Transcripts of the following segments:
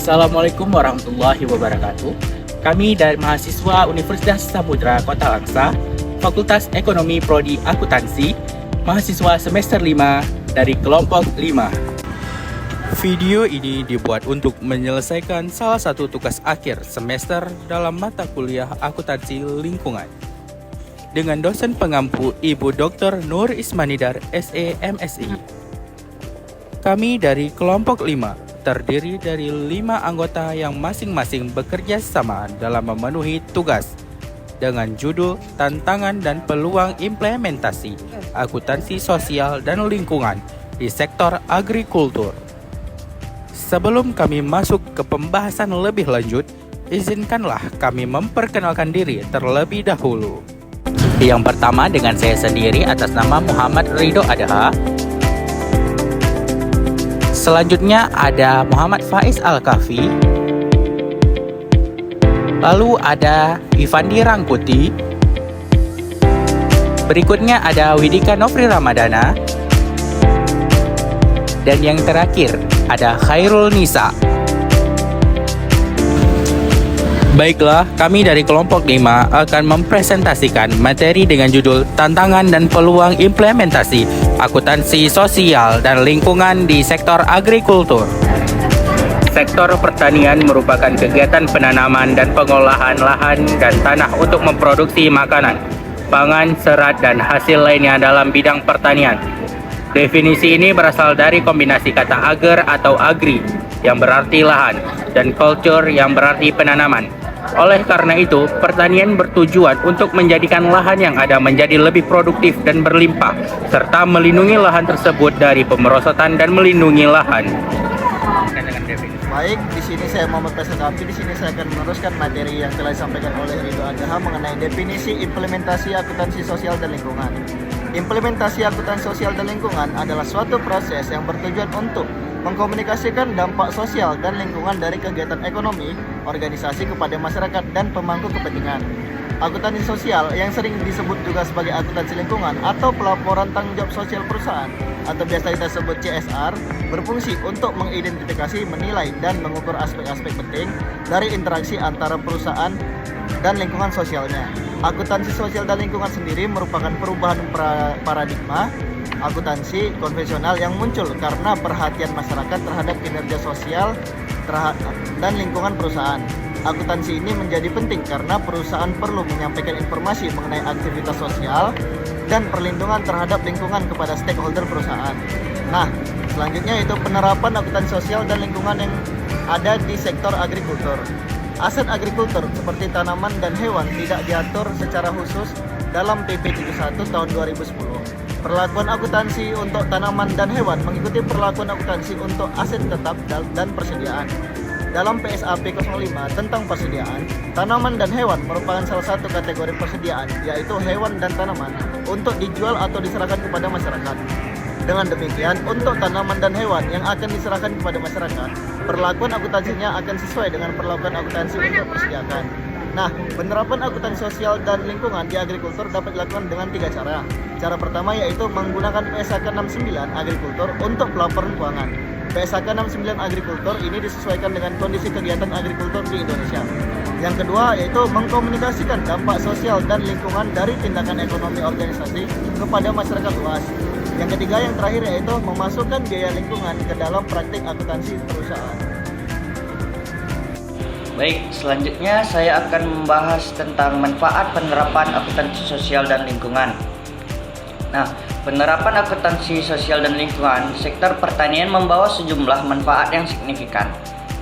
Assalamualaikum warahmatullahi wabarakatuh. Kami dari mahasiswa Universitas Samudra Kota Langsa, Fakultas Ekonomi Prodi Akuntansi, mahasiswa semester 5 dari kelompok 5. Video ini dibuat untuk menyelesaikan salah satu tugas akhir semester dalam mata kuliah akuntansi lingkungan dengan dosen pengampu Ibu Dr. Nur Ismanidar, SE MSI. Kami dari kelompok 5 terdiri dari 5 anggota yang masing-masing bekerja sama dalam memenuhi tugas dengan judul Tantangan dan Peluang Implementasi Akuntansi Sosial dan Lingkungan di Sektor Agrikultur. Sebelum kami masuk ke pembahasan lebih lanjut, izinkanlah kami memperkenalkan diri terlebih dahulu. Yang pertama dengan saya sendiri atas nama Muhammad Ridho Adha. Selanjutnya ada Muhammad Faiz Al-Kafi. Lalu ada Ivandi Rangkuti. Berikutnya ada Widika Nofri Ramadana. Dan yang terakhir ada Khairul Nisa. Baiklah, kami dari kelompok 5 akan mempresentasikan materi dengan judul Tantangan dan Peluang Implementasi Akuntansi Sosial dan Lingkungan di Sektor Agrikultur. Sektor pertanian merupakan kegiatan penanaman dan pengolahan lahan dan tanah untuk memproduksi makanan, pangan, serat, dan hasil lainnya dalam bidang pertanian. Definisi ini berasal dari kombinasi kata ager atau agri yang berarti lahan dan culture yang berarti penanaman. Oleh karena itu, pertanian bertujuan untuk menjadikan lahan yang ada menjadi lebih produktif dan berlimpah, serta melindungi lahan tersebut dari pemerosotan dan melindungi lahan. Baik, di sini saya mau mempresentasi. Di sini saya akan meneruskan materi yang telah disampaikan oleh Ridho Adha mengenai definisi implementasi akuntansi sosial dan lingkungan. Implementasi akuntansi sosial dan lingkungan adalah suatu proses yang bertujuan untuk mengkomunikasikan dampak sosial dan lingkungan dari kegiatan ekonomi, organisasi kepada masyarakat dan pemangku kepentingan. Akuntansi sosial yang sering disebut juga sebagai akuntansi lingkungan atau pelaporan tanggung jawab sosial perusahaan atau biasa kita sebut CSR, berfungsi untuk mengidentifikasi, menilai, dan mengukur aspek-aspek penting dari interaksi antara perusahaan dan lingkungan sosialnya. Akuntansi sosial dan lingkungan sendiri merupakan perubahan paradigma akuntansi konvensional yang muncul karena perhatian masyarakat terhadap kinerja sosial dan lingkungan perusahaan. Akuntansi ini menjadi penting karena perusahaan perlu menyampaikan informasi mengenai aktivitas sosial dan perlindungan terhadap lingkungan kepada stakeholder perusahaan. Nah, selanjutnya yaitu penerapan akuntansi sosial dan lingkungan yang ada di sektor agrikultur. Aset agrikultur seperti tanaman dan hewan tidak diatur secara khusus dalam PP 71 tahun 2010. Perlakuan akuntansi untuk tanaman dan hewan mengikuti perlakuan akuntansi untuk aset tetap dan persediaan. Dalam PSAP 05 tentang persediaan, tanaman dan hewan merupakan salah satu kategori persediaan, yaitu hewan dan tanaman, untuk dijual atau diserahkan kepada masyarakat. Dengan demikian, untuk tanaman dan hewan yang akan diserahkan kepada masyarakat, perlakuan akuntansinya akan sesuai dengan perlakuan akuntansi untuk persediaan. Nah, penerapan akuntansi sosial dan lingkungan di agrikultur dapat dilakukan dengan 3 cara. Cara pertama yaitu menggunakan PSAK 69 agrikultur untuk pelaporan keuangan. PSAK 69 agrikultur ini disesuaikan dengan kondisi kegiatan agrikultur di Indonesia. Yang kedua yaitu mengkomunikasikan dampak sosial dan lingkungan dari tindakan ekonomi organisasi kepada masyarakat luas. Yang ketiga, yang terakhir yaitu memasukkan biaya lingkungan ke dalam praktik akuntansi perusahaan. Baik, selanjutnya saya akan membahas tentang manfaat penerapan akuntansi sosial dan lingkungan. Nah, penerapan akuntansi sosial dan lingkungan di sektor pertanian membawa sejumlah manfaat yang signifikan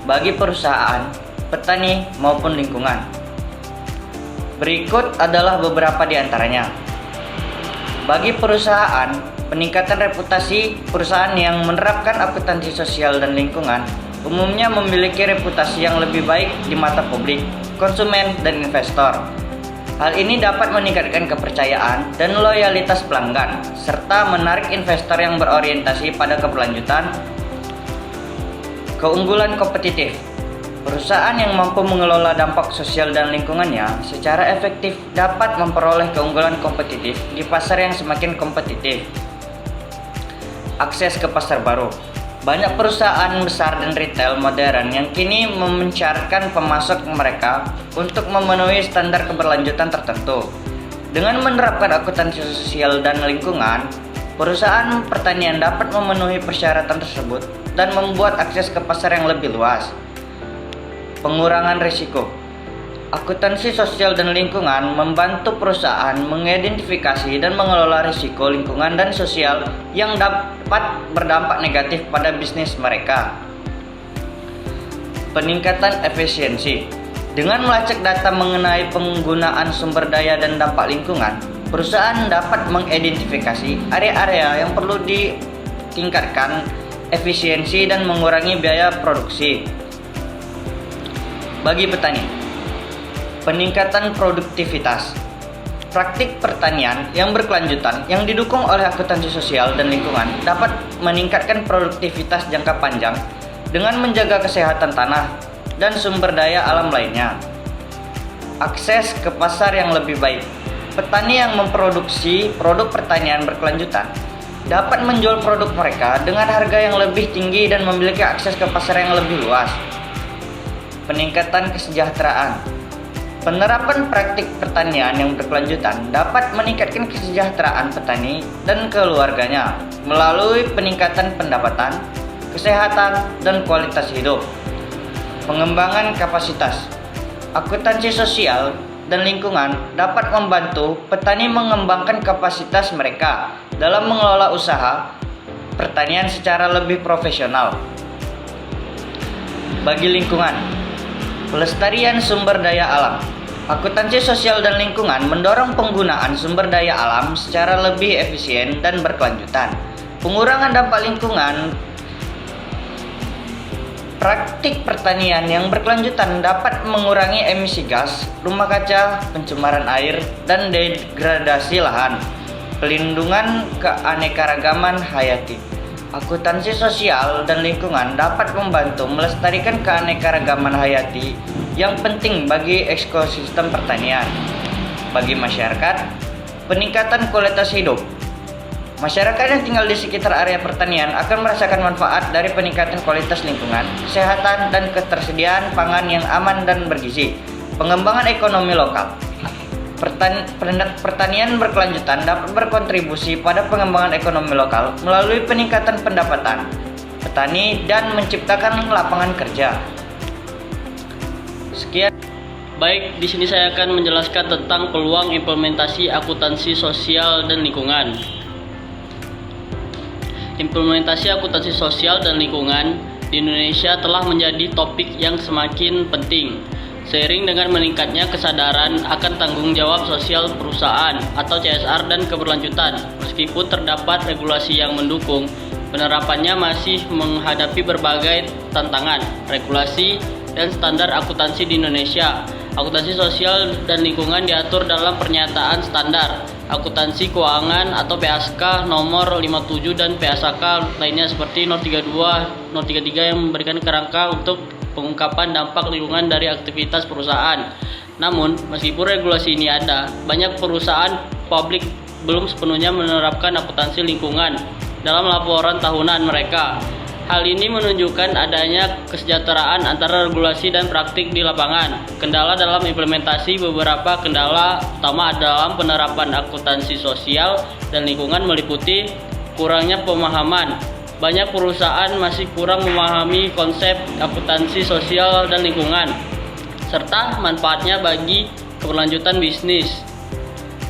bagi perusahaan, petani, maupun lingkungan. Berikut adalah beberapa di antaranya. Bagi perusahaan, peningkatan reputasi perusahaan yang menerapkan akuntansi sosial dan lingkungan umumnya memiliki reputasi yang lebih baik di mata publik, konsumen, dan investor. Hal ini dapat meningkatkan kepercayaan dan loyalitas pelanggan, serta menarik investor yang berorientasi pada keberlanjutan. Keunggulan kompetitif. Perusahaan yang mampu mengelola dampak sosial dan lingkungannya secara efektif dapat memperoleh keunggulan kompetitif di pasar yang semakin kompetitif. Akses ke pasar baru. Banyak perusahaan besar dan retail modern yang kini memencarkan pemasok mereka untuk memenuhi standar keberlanjutan tertentu. Dengan menerapkan akuntansi sosial dan lingkungan, perusahaan pertanian dapat memenuhi persyaratan tersebut dan membuat akses ke pasar yang lebih luas. Pengurangan risiko. Akuntansi sosial dan lingkungan membantu perusahaan mengidentifikasi dan mengelola risiko lingkungan dan sosial yang dapat berdampak negatif pada bisnis mereka. Peningkatan efisiensi. Dengan melacak data mengenai penggunaan sumber daya dan dampak lingkungan, perusahaan dapat mengidentifikasi area-area yang perlu ditingkatkan efisiensi dan mengurangi biaya produksi. Bagi petani, peningkatan produktivitas. Praktik pertanian yang berkelanjutan yang didukung oleh akuntansi sosial dan lingkungan dapat meningkatkan produktivitas jangka panjang dengan menjaga kesehatan tanah dan sumber daya alam lainnya. Akses ke pasar yang lebih baik. Petani yang memproduksi produk pertanian berkelanjutan dapat menjual produk mereka dengan harga yang lebih tinggi dan memiliki akses ke pasar yang lebih luas. Peningkatan kesejahteraan. Penerapan praktik pertanian yang berkelanjutan dapat meningkatkan kesejahteraan petani dan keluarganya melalui peningkatan pendapatan, kesehatan, dan kualitas hidup. Pengembangan kapasitas. Akuntansi sosial dan lingkungan dapat membantu petani mengembangkan kapasitas mereka dalam mengelola usaha pertanian secara lebih profesional. Bagi lingkungan, pelestarian sumber daya alam. Akuntansi sosial dan lingkungan mendorong penggunaan sumber daya alam secara lebih efisien dan berkelanjutan. Pengurangan dampak lingkungan. Praktik pertanian yang berkelanjutan dapat mengurangi emisi gas rumah kaca, pencemaran air, dan degradasi lahan. Pelindungan keanekaragaman hayati. Akuntansi sosial dan lingkungan dapat membantu melestarikan keanekaragaman hayati yang penting bagi ekosistem pertanian. Bagi masyarakat, peningkatan kualitas hidup. Masyarakat yang tinggal di sekitar area pertanian akan merasakan manfaat dari peningkatan kualitas lingkungan, kesehatan, dan ketersediaan pangan yang aman dan bergizi. Pengembangan ekonomi lokal. Pertanian berkelanjutan dapat berkontribusi pada pengembangan ekonomi lokal melalui peningkatan pendapatan petani dan menciptakan lapangan kerja. Sekian. Baik, di sini saya akan menjelaskan tentang peluang implementasi akuntansi sosial dan lingkungan. Implementasi akuntansi sosial dan lingkungan di Indonesia telah menjadi topik yang semakin penting. Seiring dengan meningkatnya kesadaran akan tanggung jawab sosial perusahaan atau CSR dan keberlanjutan, meskipun terdapat regulasi yang mendukung, penerapannya masih menghadapi berbagai tantangan. Regulasi dan standar akuntansi di Indonesia. Akuntansi sosial dan lingkungan diatur dalam Pernyataan Standar Akuntansi Keuangan atau PASK nomor 57 dan PASK lainnya seperti 032, 033 yang memberikan kerangka untuk pengungkapan dampak lingkungan dari aktivitas perusahaan. Namun, meskipun regulasi ini ada, banyak perusahaan publik belum sepenuhnya menerapkan akuntansi lingkungan dalam laporan tahunan mereka. Hal ini menunjukkan adanya kesejahteraan antara regulasi dan praktik di lapangan. Kendala dalam implementasi. Beberapa kendala utama dalam penerapan akuntansi sosial dan lingkungan meliputi kurangnya pemahaman. Banyak perusahaan masih kurang memahami konsep akuntansi sosial dan lingkungan, serta manfaatnya bagi keberlanjutan bisnis.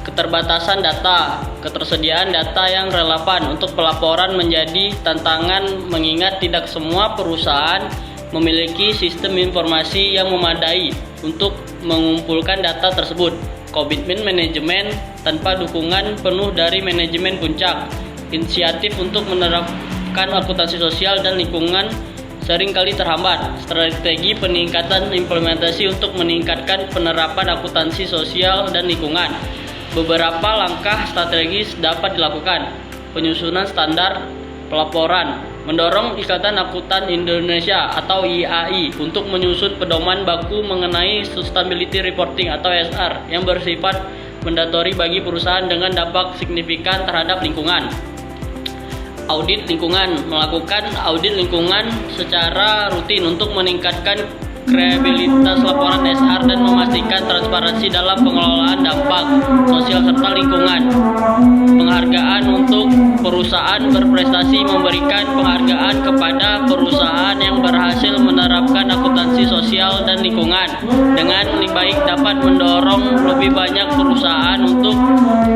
Keterbatasan data. Ketersediaan data yang relevan untuk pelaporan menjadi tantangan mengingat tidak semua perusahaan memiliki sistem informasi yang memadai untuk mengumpulkan data tersebut. Komitmen manajemen tanpa dukungan penuh dari manajemen puncak. Inisiatif untuk menerapkan akuntansi sosial dan lingkungan seringkali terhambat. Strategi peningkatan implementasi untuk meningkatkan penerapan akuntansi sosial dan lingkungan. Beberapa langkah strategis dapat dilakukan. Penyusunan standar pelaporan. Mendorong Ikatan Akuntan Indonesia atau IAI untuk menyusun pedoman baku mengenai sustainability reporting atau SR yang bersifat mandatori bagi perusahaan dengan dampak signifikan terhadap lingkungan. audit lingkungan. Melakukan audit lingkungan secara rutin untuk meningkatkan kredibilitas laporan SR dan memastikan transparansi dalam pengelolaan dampak sosial serta lingkungan. Penghargaan untuk perusahaan berprestasi. Memberikan penghargaan kepada perusahaan yang berhasil menerapkan akuntansi sosial dan lingkungan. Dengan lebih baik dapat mendorong lebih banyak perusahaan untuk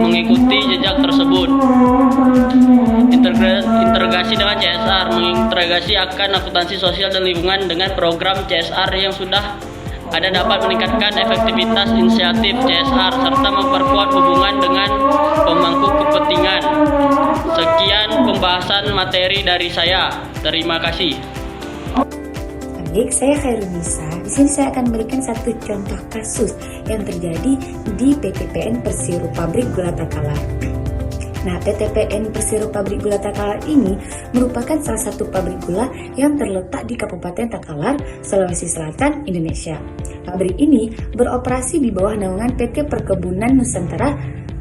mengikuti jejak tersebut. Integrasi dengan CSR. Mengintegrasi akan akuntansi sosial dan lingkungan dengan program CSR yang sudah ada dapat meningkatkan efektivitas inisiatif CSR serta memperkuat hubungan dengan pemangku kepentingan. Sekian pembahasan materi dari saya. Terima kasih. Baik, saya Khairunisa. Di sini saya akan memberikan satu contoh kasus yang terjadi di PTPN Persiru Pabrik Gula Takalar. Nah, PTPN Persiru Pabrik Gula Takalar ini merupakan salah satu pabrik gula yang terletak di Kabupaten Takalar, Sulawesi Selatan, Indonesia. Pabrik ini beroperasi di bawah naungan PT Perkebunan Nusantara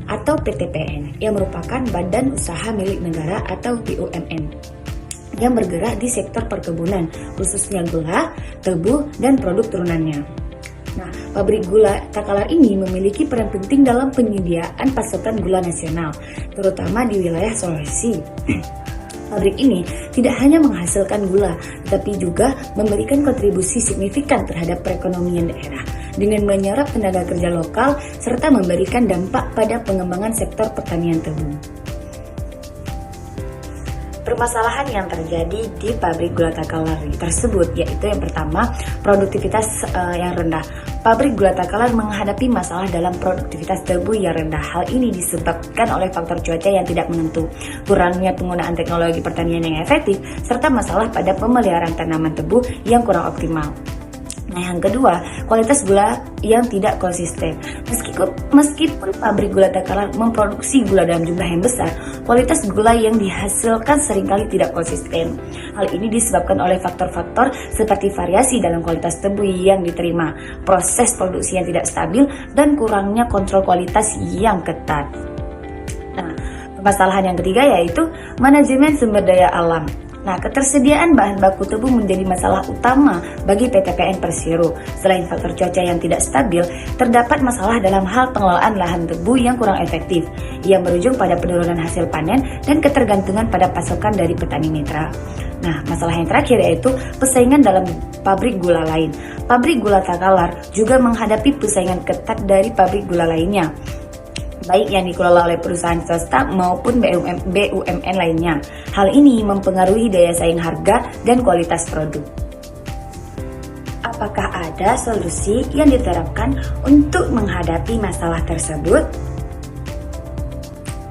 atau PTPN yang merupakan badan usaha milik negara atau BUMN yang bergerak di sektor perkebunan, khususnya gula, tebu, dan produk turunannya. Nah, pabrik gula Takalar ini memiliki peran penting dalam penyediaan pasokan gula nasional, terutama di wilayah Sulawesi. Pabrik ini tidak hanya menghasilkan gula, tetapi juga memberikan kontribusi signifikan terhadap perekonomian daerah dengan menyerap tenaga kerja lokal serta memberikan dampak pada pengembangan sektor pertanian tebu. Permasalahan yang terjadi di pabrik gula Takalar tersebut yaitu yang pertama, produktivitas yang rendah. Pabrik gula Takalar menghadapi masalah dalam produktivitas tebu yang rendah. Hal ini disebabkan oleh faktor cuaca yang tidak menentu, kurangnya penggunaan teknologi pertanian yang efektif, serta masalah pada pemeliharaan tanaman tebu yang kurang optimal. Nah, yang kedua, kualitas gula yang tidak konsisten. Meskipun pabrik gula Takalar memproduksi gula dalam jumlah yang besar, kualitas gula yang dihasilkan seringkali tidak konsisten. Hal ini disebabkan oleh faktor-faktor seperti variasi dalam kualitas tebu yang diterima, proses produksi yang tidak stabil, dan kurangnya kontrol kualitas yang ketat. Nah, permasalahan yang ketiga yaitu manajemen sumber daya alam. Nah, ketersediaan bahan baku tebu menjadi masalah utama bagi PTPN Persiru. Selain faktor cuaca yang tidak stabil, terdapat masalah dalam hal pengelolaan lahan tebu yang kurang efektif, yang berujung pada penurunan hasil panen dan ketergantungan pada pasokan dari petani mitra. Nah, masalah yang terakhir yaitu persaingan dalam pabrik gula lain. Pabrik gula Takalar juga menghadapi persaingan ketat dari pabrik gula lainnya, baik yang dikelola oleh perusahaan swasta maupun BUMN lainnya. Hal ini mempengaruhi daya saing harga dan kualitas produk. Apakah ada solusi yang diterapkan untuk menghadapi masalah tersebut?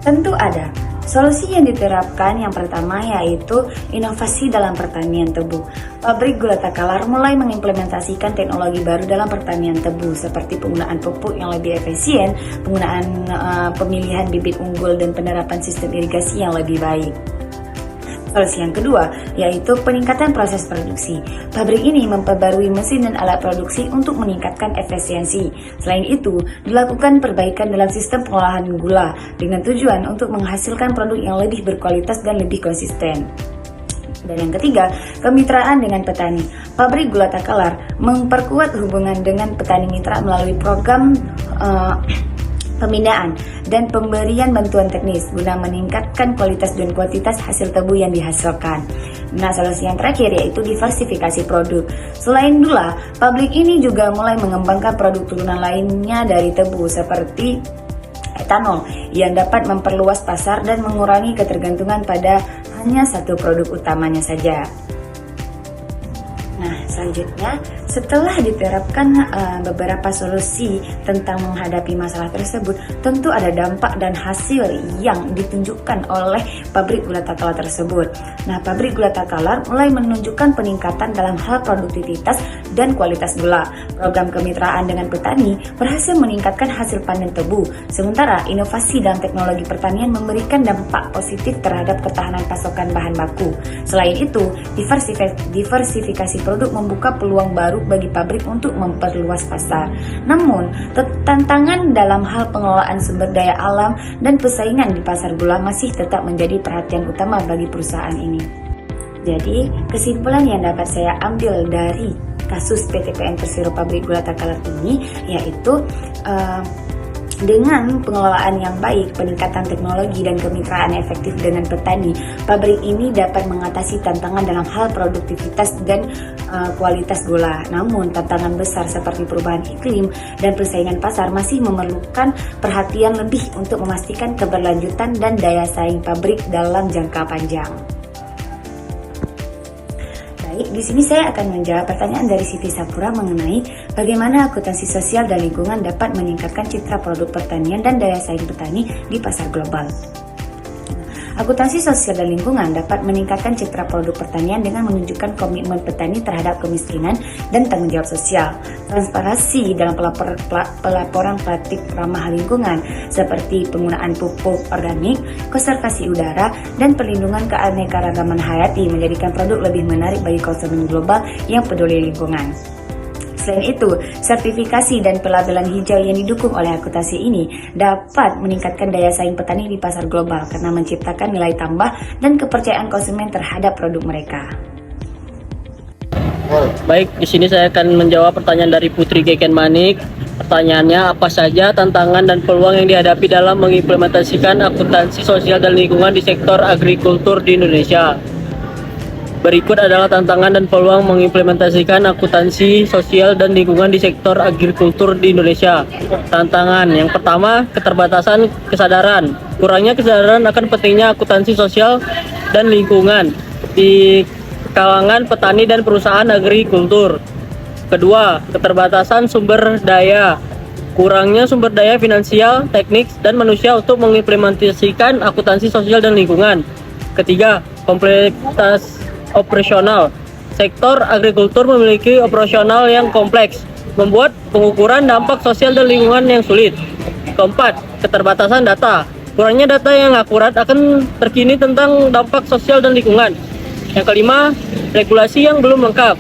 Tentu ada. Solusi yang diterapkan yang pertama yaitu inovasi dalam pertanian tebu. Pabrik gula Takalar mulai mengimplementasikan teknologi baru dalam pertanian tebu seperti penggunaan pupuk yang lebih efisien, penggunaan pemilihan bibit unggul dan penerapan sistem irigasi yang lebih baik. Solusi yang kedua yaitu peningkatan proses produksi. Pabrik ini memperbarui mesin dan alat produksi untuk meningkatkan efisiensi. Selain itu, dilakukan perbaikan dalam sistem pengolahan gula dengan tujuan untuk menghasilkan produk yang lebih berkualitas dan lebih konsisten. Dan yang ketiga, kemitraan dengan petani. Pabrik gula Takalar memperkuat hubungan dengan petani mitra melalui program pembinaan dan pemberian bantuan teknis guna meningkatkan kualitas dan kuantitas hasil tebu yang dihasilkan. Nah, solusi yang terakhir yaitu diversifikasi produk. Selain gula, pabrik ini juga mulai mengembangkan produk turunan lainnya dari tebu seperti etanol yang dapat memperluas pasar dan mengurangi ketergantungan pada hanya satu produk utamanya saja. Nah, selanjutnya setelah diterapkan beberapa solusi tentang menghadapi masalah tersebut, tentu ada dampak dan hasil yang ditunjukkan oleh pabrik gula Takalar tersebut. Nah, pabrik gula Takalar mulai menunjukkan peningkatan dalam hal produktivitas dan kualitas gula. Program kemitraan dengan petani berhasil meningkatkan hasil panen tebu, sementara inovasi dalam teknologi pertanian memberikan dampak positif terhadap ketahanan pasokan bahan baku. Selain itu, diversifikasi produk membuat membuka peluang baru bagi pabrik untuk memperluas pasar. Namun, tantangan dalam hal pengelolaan sumber daya alam dan persaingan di pasar gula masih tetap menjadi perhatian utama bagi perusahaan ini. Jadi, kesimpulan yang dapat saya ambil dari kasus PT PN Persero Pabrik Gula Takalar ini yaitu dengan pengelolaan yang baik, peningkatan teknologi dan kemitraan efektif dengan petani, pabrik ini dapat mengatasi tantangan dalam hal produktivitas dan kualitas gula. Namun, tantangan besar seperti perubahan iklim dan persaingan pasar masih memerlukan perhatian lebih untuk memastikan keberlanjutan dan daya saing pabrik dalam jangka panjang. Baik, di sini saya akan menjawab pertanyaan dari Siti Sapura mengenai bagaimana akuntansi sosial dan lingkungan dapat meningkatkan citra produk pertanian dan daya saing petani di pasar global. Akuntansi sosial dan lingkungan dapat meningkatkan citra produk pertanian dengan menunjukkan komitmen petani terhadap kemiskinan dan tanggung jawab sosial, transparansi dalam pelaporan praktik ramah lingkungan seperti penggunaan pupuk organik, konservasi udara, dan perlindungan keanekaragaman hayati menjadikan produk lebih menarik bagi konsumen global yang peduli lingkungan. Selain itu, sertifikasi dan pelabelan hijau yang didukung oleh akuntansi ini dapat meningkatkan daya saing petani di pasar global karena menciptakan nilai tambah dan kepercayaan konsumen terhadap produk mereka. Baik, di sini saya akan menjawab pertanyaan dari Putri Geken Manik. Pertanyaannya, apa saja tantangan dan peluang yang dihadapi dalam mengimplementasikan akuntansi sosial dan lingkungan di sektor agrikultur di Indonesia? Berikut adalah tantangan dan peluang mengimplementasikan akuntansi sosial dan lingkungan di sektor agrikultur di Indonesia. Tantangan yang pertama, keterbatasan kesadaran. Kurangnya kesadaran akan pentingnya akuntansi sosial dan lingkungan di kalangan petani dan perusahaan agrikultur. Kedua, keterbatasan sumber daya. Kurangnya sumber daya finansial, teknik, dan manusia untuk mengimplementasikan akuntansi sosial dan lingkungan. Ketiga, kompleksitas operasional. Sektor agrikultur memiliki operasional yang kompleks, membuat pengukuran dampak sosial dan lingkungan yang sulit. Keempat, keterbatasan data. Kurangnya data yang akurat akan terkini tentang dampak sosial dan lingkungan. Yang kelima, regulasi yang belum lengkap.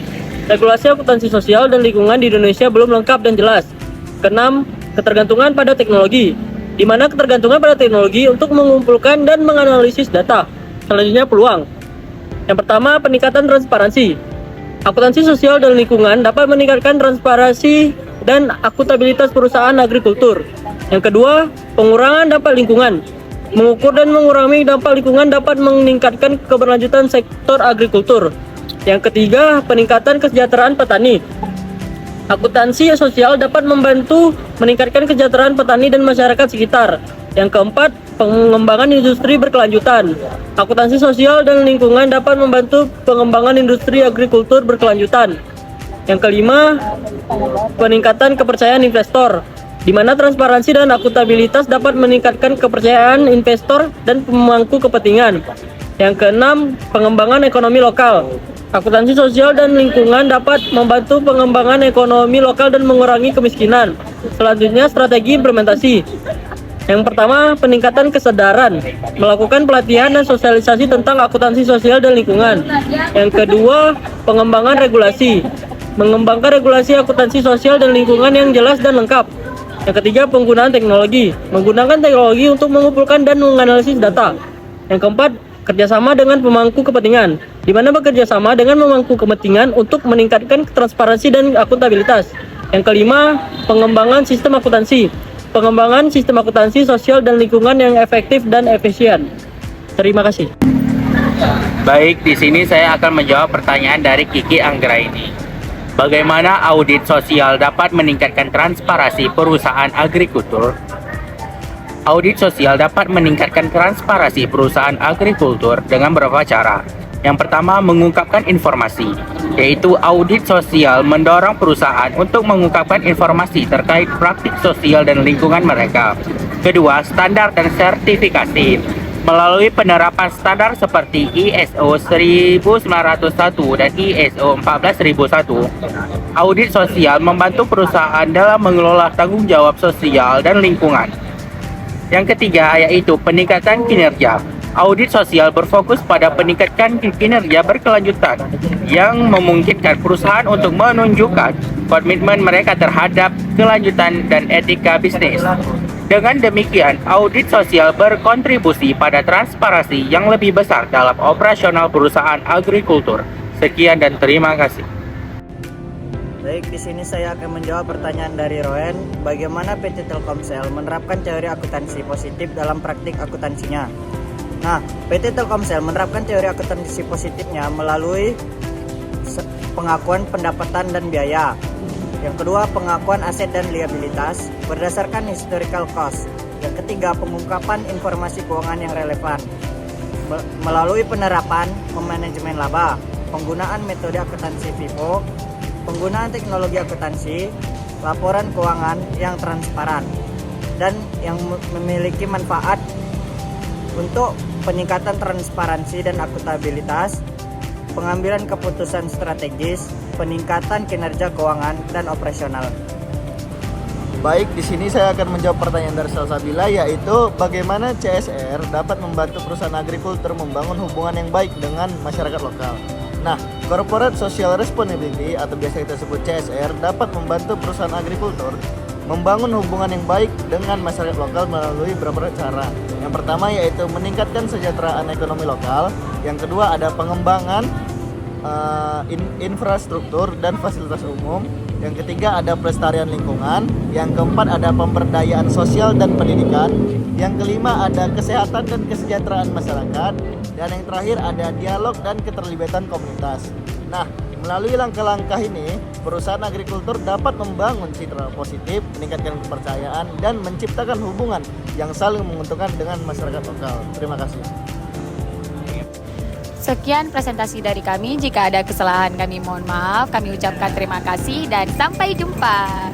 Regulasi akuntansi sosial dan lingkungan di Indonesia belum lengkap dan jelas. Keenam, ketergantungan pada teknologi, di mana ketergantungan pada teknologi untuk mengumpulkan dan menganalisis data. Selanjutnya, peluang. Yang pertama, peningkatan transparansi. Akuntansi sosial dan lingkungan dapat meningkatkan transparansi dan akuntabilitas perusahaan agrikultur. Yang kedua, pengurangan dampak lingkungan. Mengukur dan mengurangi dampak lingkungan dapat meningkatkan keberlanjutan sektor agrikultur. Yang ketiga, peningkatan kesejahteraan petani. Akuntansi sosial dapat membantu meningkatkan kesejahteraan petani dan masyarakat sekitar. Yang keempat, pengembangan industri berkelanjutan. Akuntansi sosial dan lingkungan dapat membantu pengembangan industri agrikultur berkelanjutan. Yang kelima, peningkatan kepercayaan investor, di mana transparansi dan akuntabilitas dapat meningkatkan kepercayaan investor dan pemangku kepentingan. Yang keenam, pengembangan ekonomi lokal. Akuntansi sosial dan lingkungan dapat membantu pengembangan ekonomi lokal dan mengurangi kemiskinan. Selanjutnya, strategi implementasi. Yang pertama, peningkatan kesadaran, melakukan pelatihan dan sosialisasi tentang akuntansi sosial dan lingkungan. Yang kedua, pengembangan regulasi, mengembangkan regulasi akuntansi sosial dan lingkungan yang jelas dan lengkap. Yang ketiga, penggunaan teknologi, menggunakan teknologi untuk mengumpulkan dan menganalisis data. Yang keempat, kerjasama dengan pemangku kepentingan, di mana bekerja sama dengan pemangku kepentingan untuk meningkatkan transparansi dan akuntabilitas. Yang kelima, pengembangan sistem akuntansi. Pengembangan sistem akuntansi sosial dan lingkungan yang efektif dan efisien. Terima kasih. Baik, di sini saya akan menjawab pertanyaan dari Kiki Anggraini. Bagaimana audit sosial dapat meningkatkan transparansi perusahaan agrikultur? Audit sosial dapat meningkatkan transparansi perusahaan agrikultur dengan beberapa cara. Yang pertama, mengungkapkan informasi, yaitu audit sosial mendorong perusahaan untuk mengungkapkan informasi terkait praktik sosial dan lingkungan mereka. Kedua, standar dan sertifikasi. Melalui penerapan standar seperti ISO 1901 dan ISO 14001, audit sosial membantu perusahaan dalam mengelola tanggung jawab sosial dan lingkungan. Yang ketiga, yaitu peningkatan kinerja. Audit sosial berfokus pada peningkatan kinerja berkelanjutan yang memungkinkan perusahaan untuk menunjukkan komitmen mereka terhadap kelanjutan dan etika bisnis. Dengan demikian, audit sosial berkontribusi pada transparansi yang lebih besar dalam operasional perusahaan agrikultur. Sekian dan terima kasih. Baik, di sini saya akan menjawab pertanyaan dari Roen. Bagaimana PT Telkomsel menerapkan teori akuntansi positif dalam praktik akuntansinya? Nah, PT Telkomsel menerapkan teori akuntansi positifnya melalui pengakuan pendapatan dan biaya. Yang kedua, pengakuan aset dan liabilitas berdasarkan historical cost. Yang ketiga, pengungkapan informasi keuangan yang relevan melalui penerapan manajemen laba, penggunaan metode akuntansi FIFO, penggunaan teknologi akuntansi, laporan keuangan yang transparan, dan yang memiliki manfaat untuk peningkatan transparansi dan akuntabilitas, pengambilan keputusan strategis, peningkatan kinerja keuangan dan operasional. Baik, di sini saya akan menjawab pertanyaan dari Salsabila, yaitu bagaimana CSR dapat membantu perusahaan agrikultur membangun hubungan yang baik dengan masyarakat lokal. Nah, Corporate Social Responsibility atau biasa kita sebut CSR dapat membantu perusahaan agrikultur membangun hubungan yang baik dengan masyarakat lokal melalui beberapa cara. Yang pertama yaitu meningkatkan kesejahteraan ekonomi lokal. Yang kedua ada pengembangan infrastruktur dan fasilitas umum. Yang ketiga ada pelestarian lingkungan. Yang keempat ada pemberdayaan sosial dan pendidikan. Yang kelima ada kesehatan dan kesejahteraan masyarakat. Dan yang terakhir ada dialog dan keterlibatan komunitas. Nah, melalui langkah-langkah ini, perusahaan agrikultur dapat membangun citra positif, meningkatkan kepercayaan, dan menciptakan hubungan yang saling menguntungkan dengan masyarakat lokal. Terima kasih. Sekian presentasi dari kami. Jika ada kesalahan kami mohon maaf. Kami ucapkan terima kasih dan sampai jumpa.